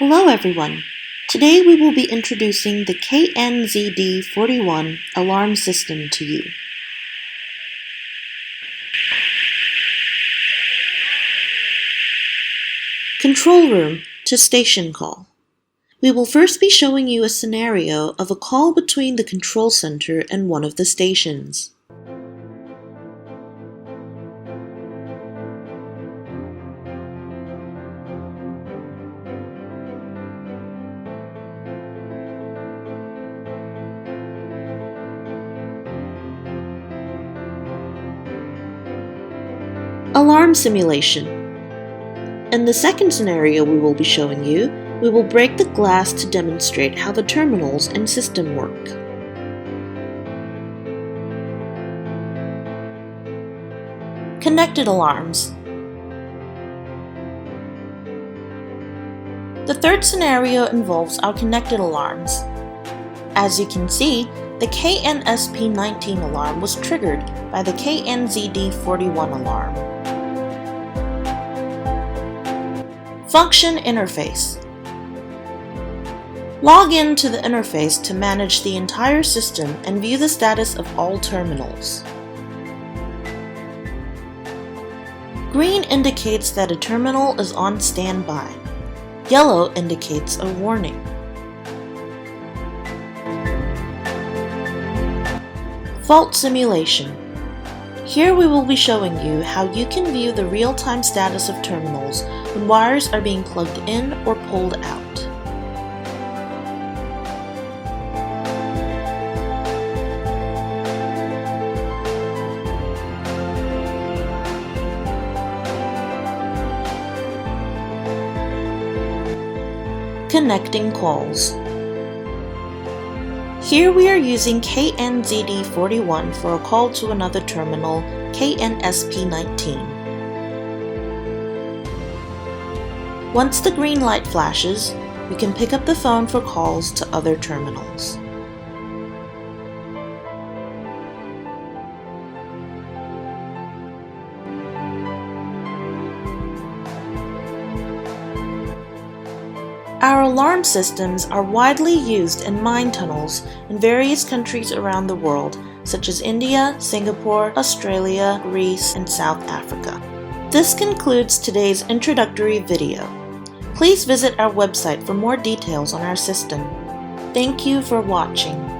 Hello everyone! Today we will be introducing the KNZD41 alarm system to you. Control room to station call. We will first be showing you a scenario of a call between the control center and one of the stations. Alarm simulation. In the second scenario we will be showing you, we will break the glass to demonstrate how the terminals and system work. Connected alarms. The third scenario involves our connected alarms. As you can see, the KNSP19 alarm was triggered by the KNZD41 alarm. Function interface. Log in to the interface to manage the entire system and view the status of all terminals. Green indicates that a terminal is on standby. Yellow indicates a warning. Fault simulation. Here we will be showing you how you can view the real-time status of terminals when wires are being plugged in or pulled out. Connecting calls. Here we are using KNZD41 for a call to another terminal, KNSP19. Once the green light flashes, we can pick up the phone for calls to other terminals. Our alarm systems are widely used in mine tunnels in various countries around the world, such as India, Singapore, Australia, Greece, and South Africa. This concludes today's introductory video. Please visit our website for more details on our system. Thank you for watching.